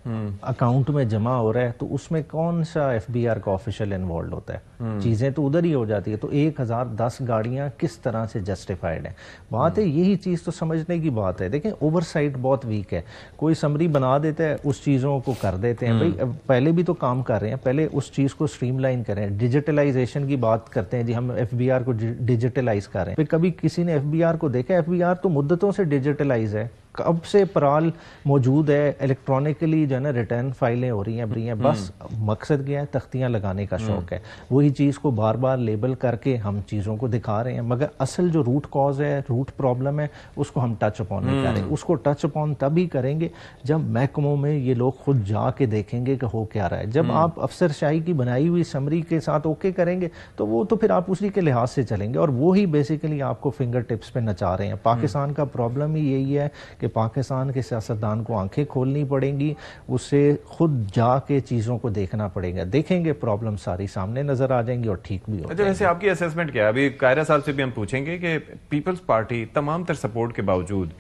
اکاؤنٹ میں جمع ہو رہا ہے, تو اس میں کون سا ایف بی آر کا آفیشل انوالوڈ ہوتا ہے؟ چیزیں تو ادھر ہی ہو جاتی ہے. تو 1010 گاڑیاں کس طرح سے جسٹیفائڈ ہیں؟ بات ہے یہی چیز تو سمجھنے کی بات ہے. دیکھیں اوور سائٹ بہت ویک ہے, کوئی سمری بنا دیتا ہے, اس چیزوں کو کر دیتے ہیں. بھائی پہلے بھی تو کام کر رہے ہیں, پہلے اس چیز کو سٹریم لائن کریں. ڈیجیٹلائزیشن کی بات کرتے ہیں, جی ہم ایف بی آر کو ڈیجیٹلائز کر رہے ہیں. پھر کبھی کسی نے ایف بی آر کو دیکھا؟ ایف بی آر تو مدتوں سے ڈیجیٹلائز ہے, کب سے پرال موجود ہے, الیکٹرانکلی جو ہے نا ریٹرن فائلیں ہو رہی ہیں. بس مقصد کیا ہے؟ تختیاں لگانے کا شوق ہے. وہی وہی چیز کو بار بار لیبل کر کے ہم چیزوں کو دکھا رہے ہیں، مگر اصل جو روٹ کاز ہے، روٹ پرابلم ہے، اس کو ہم ٹچ اپون نہیں کر رہے. اس کو ٹچ اپون تبھی کریں گے جب محکموں میں یہ لوگ خود جا کے دیکھیں گے کہ ہو کیا رہا ہے. جب آپ افسر شاہی کی بنائی ہوئی سمری کے ساتھ اوکے کریں گے تو وہ تو پھر آپ اسی کے لحاظ سے چلیں گے، اور وہی بیسیکلی آپ کو فنگر ٹپس پہ نچا رہے ہیں. پاکستان کا پرابلم ہی یہی ہے کہ پاکستان کے سیاستدان کو آنکھیں کھولنی پڑیں گی، اسے خود جا کے چیزوں کو دیکھنا پڑے گا. دیکھیں گے پرابلم ساری سامنے نظر آ جائیں گی اور ٹھیک بھی ہو جائیں گی. ویسے آپ کی اسیسمنٹ کیا ہے؟ ابھی قاہرہ صاحب سے بھی ہم پوچھیں گے کہ پیپلز پارٹی تمام تر سپورٹ کے باوجود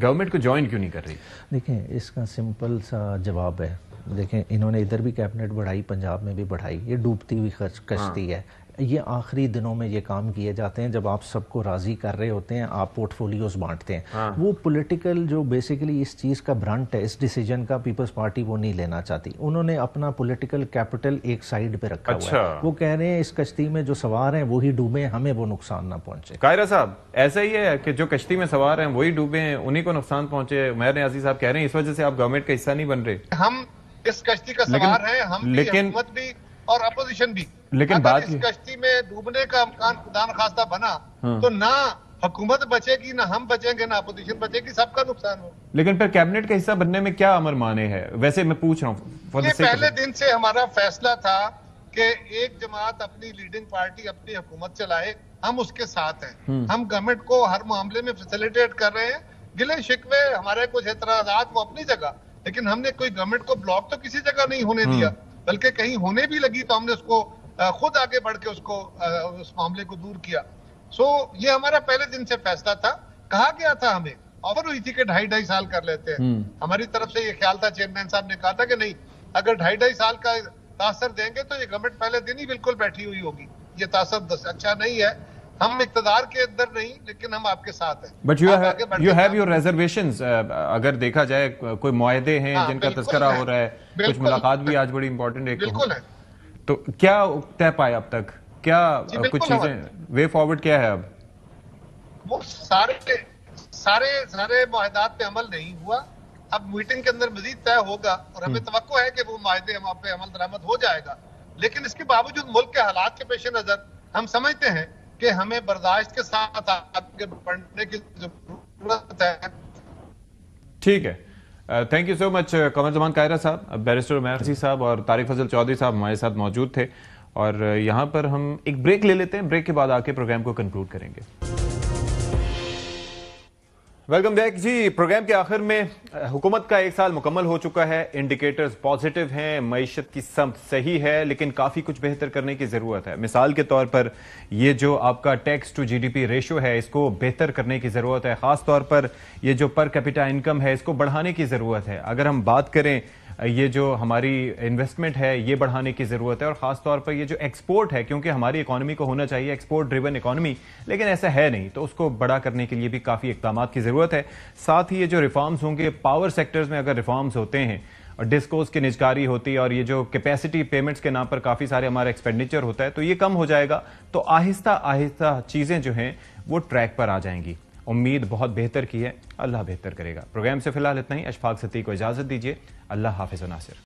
گورنمنٹ کو جوائن کیوں نہیں کر رہی؟ دیکھیں اس کا سمپل سا جواب ہے. دیکھیں انہوں نے ادھر بھی کیبنٹ بڑھائی، پنجاب میں بھی بڑھائی. یہ ڈوبتی ہوئی کشتی ہے. یہ آخری دنوں میں یہ کام کیے جاتے ہیں جب آپ سب کو راضی کر رہے ہوتے ہیں، آپ پورٹ فولیوز بانٹتے ہیں. وہ پولیٹیکل جو بیسیکلی اس چیز کا برانٹ ہے، اس ڈیسیجن کا، پیپلز پارٹی وہ نہیں لینا چاہتی. انہوں نے اپنا پولیٹیکل کیپٹل ایک سائیڈ پہ رکھا ہوا ہے. وہ کہہ رہے ہیں اس کشتی میں جو سوار ہیں وہی ڈوبے، ہمیں وہ نقصان نہ پہنچے. قاہرہ صاحب ایسا ہی ہے کہ جو کشتی میں سوار ہیں وہی ڈوبے ہیں، انہی کو نقصان پہنچے. عمیر نیازی صاحب کہہ رہے ہیں اس وجہ سے آپ گورنمنٹ کا حصہ نہیں بن رہے. ہم اس کشتی کا سوار ہیں، ہم بھی، حکومت بھی اور اپوزیشن بھی. لیکن اگر بات اس کشتی میں ڈوبنے کا امکان خدا نخواستہ بنا تو نہ حکومت بچے گی، نہ ہم بچیں گے، نہ اپوزیشن بچے گی، سب کا نقصان ہو. لیکن پھر کیبنٹ کا حصہ بننے میں کیا امر مانے ہے؟ ویسے میں پوچھ رہا ہوں. یہ پہلے دن سے ہمارا فیصلہ تھا کہ ایک جماعت اپنی لیڈنگ پارٹی اپنی حکومت چلائے، ہم اس کے ساتھ ہیں. ہم گورنمنٹ کو ہر معاملے میں فیسیلیٹیٹ کر رہے ہیں. گلے شکوے ہمارے کچھ اعتراضات وہ اپنی جگہ، لیکن ہم نے کوئی گورنمنٹ کو بلاک تو کسی جگہ نہیں ہونے دیا، بلکہ کہیں ہونے بھی لگی تو ہم نے اس کو خود آگے بڑھ کے اس معاملے کو دور کیا. یہ ہمارا پہلے دن سے فیصلہ تھا. کہا گیا تھا، ہمیں آفر ہوئی تھی کہ 2.5 سال کر لیتے ہیں. ہماری طرف سے یہ خیال تھا، چیئرمین صاحب نے کہا تھا کہ نہیں، اگر 2.5 سال کا تاثر دیں گے تو یہ گورنمنٹ پہلے دن ہی بالکل بیٹھی ہوئی ہوگی. یہ تاثر اچھا نہیں ہے. ہم اقتدار کے اندر نہیں، لیکن ہم آپ کے ساتھ ہیں. But you have your reservations. اگر دیکھا جائے کوئی معاہدے ہیں جن کا تذکرہ ہو رہا ہے، کچھ ملاقات بھی آج بڑی امپورٹنٹ ہے. بالکل ہے. تو کیا طے پایا اب تک؟ کیا کچھ چیزیں وے فارورڈ کیا ہے اب؟ وہ سارے معاہدات پہ عمل نہیں ہوا. اب میٹنگ کے اندر مزید طے ہوگا اور ہمیں توقع ہے کہ وہ معاہدے پہ عمل درآمد ہو جائے گا. لیکن اس کے باوجود ملک کے حالات کے پیش نظر ہم سمجھتے ہیں کہ ہمیں برداشت کے ساتھ آگے بڑھنے کی ضرورت ہے. ٹھیک ہے. تھینک یو سو مچ قمر زمان قاہرہ صاحب. بیرسٹر عمیر نیازی صاحب اور طارق فضل چودھری صاحب ہمارے ساتھ موجود تھے، اور یہاں پر ہم ایک بریک لے لیتے ہیں. بریک کے بعد آ کے پروگرام کو کنکلوڈ کریں گے. ویلکم بیک جی. پروگرام کے آخر میں حکومت کا 1 سال مکمل ہو چکا ہے. انڈیکیٹرز پازیٹیو ہیں، معیشت کی سمت صحیح ہے، لیکن کافی کچھ بہتر کرنے کی ضرورت ہے. مثال کے طور پر یہ جو آپ کا tax to G D P ratio ہے، اس کو بہتر کرنے کی ضرورت ہے. خاص طور پر یہ جو پر کیپٹا انکم ہے، اس کو بڑھانے کی ضرورت ہے. اگر ہم بات کریں یہ جو ہماری انویسٹمنٹ ہے یہ بڑھانے کی ضرورت ہے، اور خاص طور پر یہ جو ایکسپورٹ ہے، کیونکہ ہماری اکانومی کو ہونا چاہیے ایکسپورٹ ڈریون اکانومی، لیکن ایسا ہے نہیں، تو اس کو بڑا کرنے کے لیے بھی کافی اقدامات کی ضرورت ہے. ساتھ ہی یہ جو ریفارمز ہوں گے، پاور سیکٹرز میں اگر ریفارمز ہوتے ہیں اور ڈسکوز کی نجکاری ہوتی ہے، اور یہ جو کیپیسٹی پیمنٹس کے نام پر کافی سارے ہمارا ایکسپینڈیچر ہوتا ہے، تو یہ کم ہو جائے گا. تو آہستہ آہستہ چیزیں جو ہیں وہ ٹریک پر آ جائیں گی. امید بہت بہتر کی ہے، اللہ بہتر کرے گا. پروگرام سے فی الحال اتنا ہی. اشفاق ستی کو اجازت دیجیے. اللہ حافظ و ناصر.